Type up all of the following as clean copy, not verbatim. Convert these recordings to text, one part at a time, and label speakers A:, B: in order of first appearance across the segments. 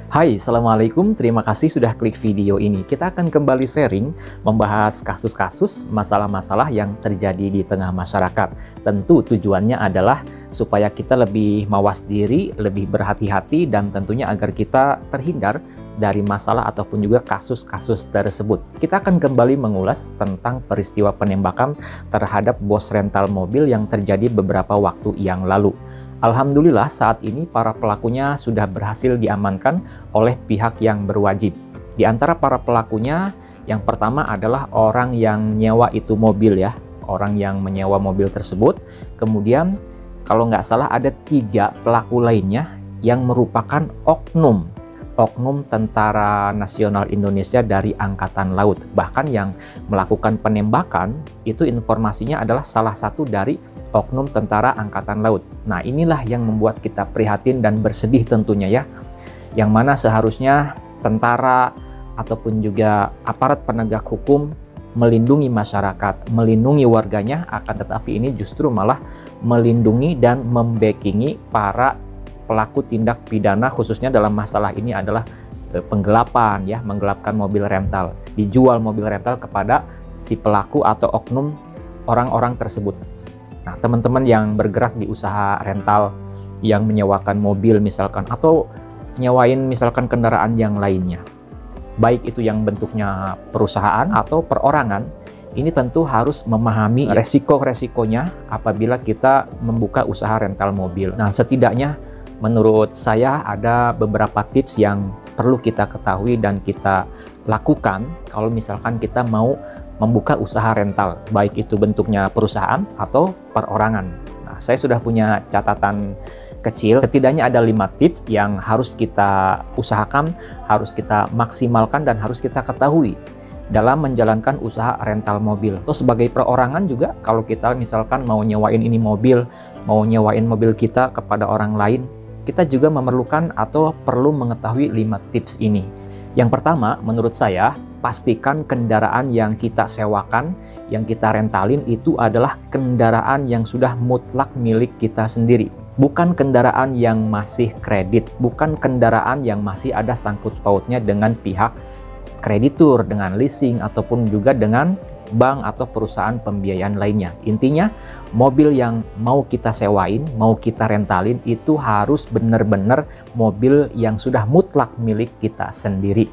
A: Hai, Assalamualaikum. Terima kasih sudah klik video ini. Kita akan kembali sharing, membahas kasus-kasus, masalah-masalah yang terjadi di tengah masyarakat. Tentu tujuannya adalah supaya kita lebih mawas diri, lebih berhati-hati, dan tentunya agar kita terhindar dari masalah ataupun juga kasus-kasus tersebut. Kita akan kembali mengulas tentang peristiwa penembakan terhadap bos rental mobil yang terjadi beberapa waktu yang lalu. Alhamdulillah saat ini para pelakunya sudah berhasil diamankan oleh pihak yang berwajib. Di antara para pelakunya, yang pertama adalah orang yang nyewa itu mobil ya, orang yang menyewa mobil tersebut. Kemudian kalau nggak salah ada 3 pelaku lainnya yang merupakan oknum Tentara Nasional Indonesia dari Angkatan Laut. Bahkan yang melakukan penembakan itu informasinya adalah salah satu dari oknum Tentara Angkatan Laut. Nah, inilah yang membuat kita prihatin dan bersedih tentunya ya. Yang mana seharusnya tentara ataupun juga aparat penegak hukum melindungi masyarakat, melindungi warganya, akan tetapi ini justru malah melindungi dan membackingi para pelaku tindak pidana, khususnya dalam masalah ini adalah penggelapan ya, menggelapkan mobil rental, dijual mobil rental kepada si pelaku atau oknum orang-orang tersebut. Nah, teman-teman yang bergerak di usaha rental, yang menyewakan mobil misalkan, atau nyewain misalkan kendaraan yang lainnya, baik itu yang bentuknya perusahaan atau perorangan, ini tentu harus memahami resiko-resikonya apabila kita membuka usaha rental mobil. Nah, setidaknya menurut saya ada beberapa tips yang perlu kita ketahui dan kita lakukan kalau misalkan kita mau membuka usaha rental, baik itu bentuknya perusahaan atau perorangan. Nah, saya sudah punya catatan kecil, setidaknya ada 5 tips yang harus kita usahakan, harus kita maksimalkan, dan harus kita ketahui dalam menjalankan usaha rental mobil. Terus sebagai perorangan juga, kalau kita misalkan mau nyewain ini mobil, mau nyewain mobil kita kepada orang lain, kita juga memerlukan atau perlu mengetahui 5 tips ini. Yang pertama, menurut saya, pastikan kendaraan yang kita sewakan, yang kita rentalin itu adalah kendaraan yang sudah mutlak milik kita sendiri. Bukan kendaraan yang masih kredit, bukan kendaraan yang masih ada sangkut pautnya dengan pihak kreditur, dengan leasing, ataupun juga dengan bank atau perusahaan pembiayaan lainnya. Intinya, mobil yang mau kita sewain, mau kita rentalin itu harus benar-benar mobil yang sudah mutlak milik kita sendiri.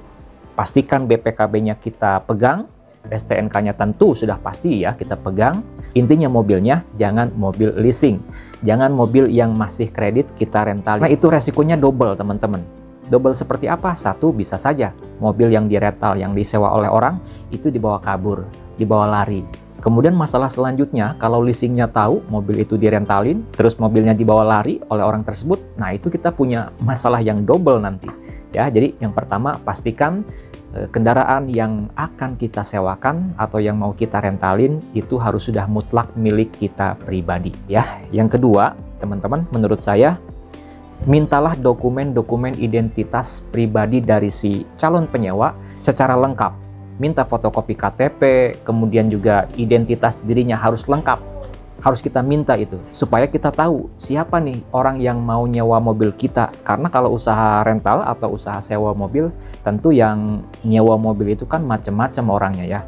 A: Pastikan BPKB-nya kita pegang, STNK-nya tentu sudah pasti ya kita pegang. Intinya mobilnya jangan mobil leasing, jangan mobil yang masih kredit kita rentalin. Nah, itu resikonya double teman-teman. Double seperti apa? Satu, bisa saja mobil yang dirental, yang disewa oleh orang itu dibawa kabur, dibawa lari. Kemudian masalah selanjutnya, kalau leasingnya tahu mobil itu direntalin, terus mobilnya dibawa lari oleh orang tersebut, nah itu kita punya masalah yang double nanti. Ya, jadi yang pertama pastikan kendaraan yang akan kita sewakan atau yang mau kita rentalin itu harus sudah mutlak milik kita pribadi. Ya, yang kedua, teman-teman, menurut saya mintalah dokumen-dokumen identitas pribadi dari si calon penyewa secara lengkap. Minta fotokopi KTP, kemudian juga identitas dirinya harus lengkap. Harus kita minta itu, supaya kita tahu siapa nih orang yang mau nyewa mobil kita. Karena kalau usaha rental atau usaha sewa mobil, tentu yang nyewa mobil itu kan macam-macam orangnya ya.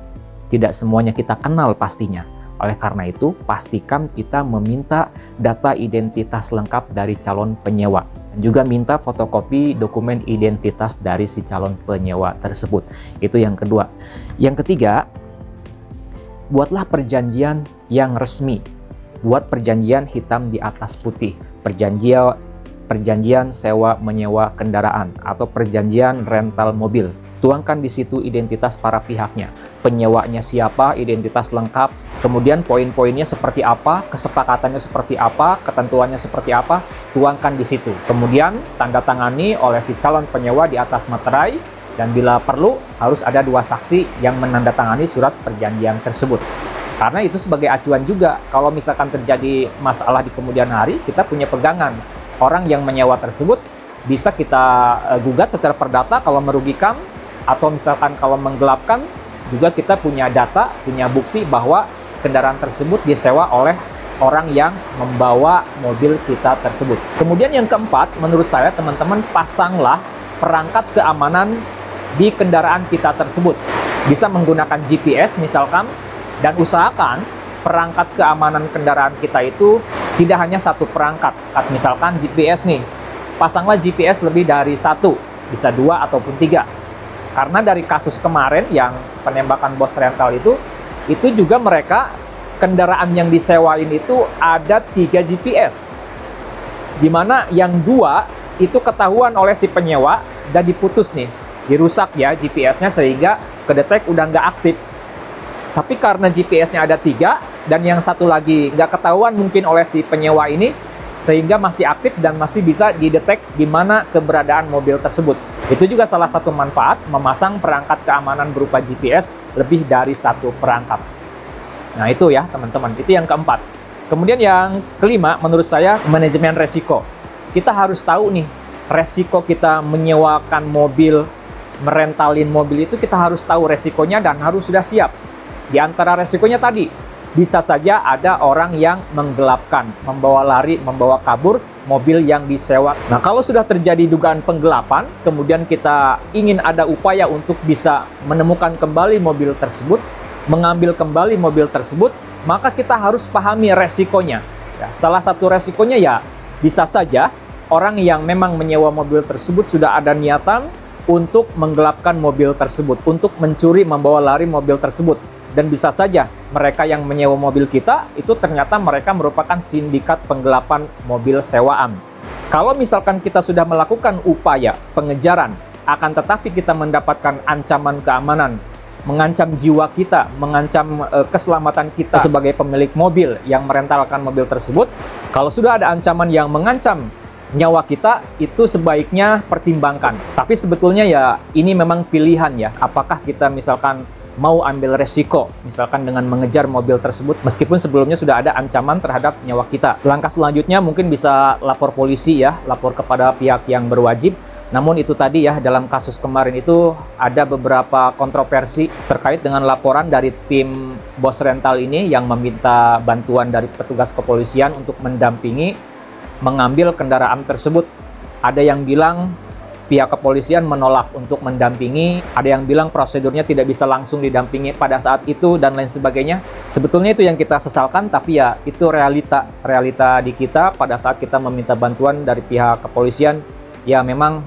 A: Tidak semuanya kita kenal pastinya. Oleh karena itu, pastikan kita meminta data identitas lengkap dari calon penyewa. Juga minta fotokopi dokumen identitas dari si calon penyewa tersebut. Itu yang kedua. Yang ketiga, buatlah perjanjian yang resmi. Buat perjanjian hitam di atas putih. Perjanjian sewa menyewa kendaraan atau perjanjian rental mobil. Tuangkan di situ identitas para pihaknya. Penyewanya siapa, identitas lengkap, kemudian poin-poinnya seperti apa, kesepakatannya seperti apa, ketentuannya seperti apa, tuangkan di situ. Kemudian tanda tangani oleh si calon penyewa di atas materai, dan bila perlu harus ada 2 saksi yang menandatangani surat perjanjian tersebut. Karena itu sebagai acuan juga, kalau misalkan terjadi masalah di kemudian hari, kita punya pegangan. Orang yang menyewa tersebut bisa kita gugat secara perdata kalau merugikan, atau misalkan kalau menggelapkan, juga kita punya data, punya bukti bahwa kendaraan tersebut disewa oleh orang yang membawa mobil kita tersebut. Kemudian yang keempat, menurut saya teman-teman pasanglah perangkat keamanan di kendaraan kita tersebut. Bisa menggunakan GPS misalkan, dan usahakan perangkat keamanan kendaraan kita itu tidak hanya satu perangkat. Misalkan GPS nih, pasanglah GPS lebih dari satu, bisa 2 ataupun 3. Karena dari kasus kemarin yang penembakan bos rental itu juga mereka kendaraan yang disewain itu ada 3 GPS. Dimana yang 2 itu ketahuan oleh si penyewa dan diputus nih, dirusak ya GPS-nya sehingga kedetek udah nggak aktif. Tapi karena GPS-nya ada 3 dan yang satu lagi nggak ketahuan mungkin oleh si penyewa ini, sehingga masih aktif dan masih bisa didetek di mana keberadaan mobil tersebut. Itu juga salah satu manfaat memasang perangkat keamanan berupa GPS lebih dari satu perangkat. Nah itu ya teman-teman, itu yang keempat. Kemudian yang kelima, menurut saya manajemen resiko. Kita harus tahu nih, resiko kita menyewakan mobil, merentalin mobil itu kita harus tahu resikonya dan harus sudah siap. Di antara resikonya tadi, bisa saja ada orang yang menggelapkan, membawa lari, membawa kabur mobil yang disewa. Nah kalau sudah terjadi dugaan penggelapan, kemudian kita ingin ada upaya untuk bisa menemukan kembali mobil tersebut, mengambil kembali mobil tersebut, maka kita harus pahami resikonya. Ya, salah satu resikonya ya bisa saja orang yang memang menyewa mobil tersebut sudah ada niatan untuk menggelapkan mobil tersebut, untuk mencuri, membawa lari mobil tersebut. Dan bisa saja mereka yang menyewa mobil kita itu ternyata mereka merupakan sindikat penggelapan mobil sewaan. Kalau misalkan kita sudah melakukan upaya pengejaran, akan tetapi kita mendapatkan ancaman keamanan, mengancam jiwa kita, mengancam keselamatan kita sebagai pemilik mobil yang merentalkan mobil tersebut. Kalau sudah ada ancaman yang mengancam nyawa kita, itu sebaiknya pertimbangkan. Tapi sebetulnya ya ini memang pilihan ya, apakah kita misalkan mau ambil resiko, misalkan dengan mengejar mobil tersebut, meskipun sebelumnya sudah ada ancaman terhadap nyawa kita. Langkah selanjutnya mungkin bisa lapor polisi ya, lapor kepada pihak yang berwajib. Namun itu tadi ya, dalam kasus kemarin itu ada beberapa kontroversi terkait dengan laporan dari tim bos rental ini yang meminta bantuan dari petugas kepolisian untuk mendampingi mengambil kendaraan tersebut. Ada yang bilang pihak kepolisian menolak untuk mendampingi, ada yang bilang prosedurnya tidak bisa langsung didampingi pada saat itu, dan lain sebagainya. Sebetulnya itu yang kita sesalkan, tapi ya itu realita di kita pada saat kita meminta bantuan dari pihak kepolisian. Ya memang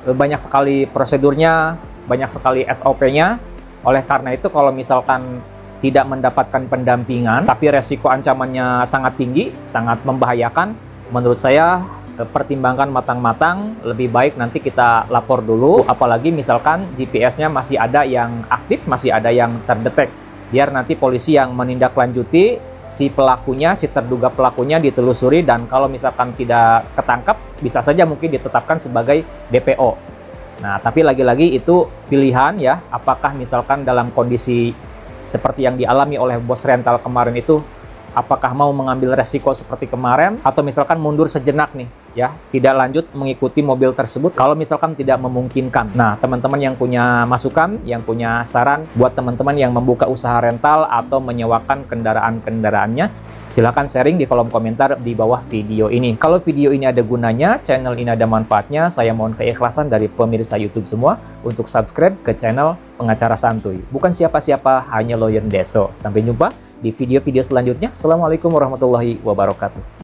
A: banyak sekali prosedurnya, banyak sekali SOP-nya. Oleh karena itu kalau misalkan tidak mendapatkan pendampingan, tapi resiko ancamannya sangat tinggi, sangat membahayakan, menurut saya pertimbangkan matang-matang, lebih baik nanti kita lapor dulu, apalagi misalkan GPS-nya masih ada yang aktif, masih ada yang terdetek, biar nanti polisi yang menindaklanjuti si pelakunya, si terduga pelakunya ditelusuri, dan kalau misalkan tidak ketangkap, bisa saja mungkin ditetapkan sebagai DPO. Nah, tapi lagi-lagi itu pilihan ya, apakah misalkan dalam kondisi seperti yang dialami oleh bos rental kemarin itu, apakah mau mengambil resiko seperti kemarin, atau misalkan mundur sejenak nih ya, tidak lanjut mengikuti mobil tersebut kalau misalkan tidak memungkinkan. Nah teman-teman yang punya masukan, yang punya saran buat teman-teman yang membuka usaha rental atau menyewakan kendaraan-kendaraannya, silahkan sharing di kolom komentar di bawah video ini. Kalau video ini ada gunanya, channel ini ada manfaatnya, saya mohon keikhlasan dari pemirsa YouTube semua untuk subscribe ke channel Pengacara Santuy. Bukan siapa-siapa, hanya Lawyer Deso. Sampai jumpa di video-video selanjutnya. Assalamualaikum warahmatullahi wabarakatuh.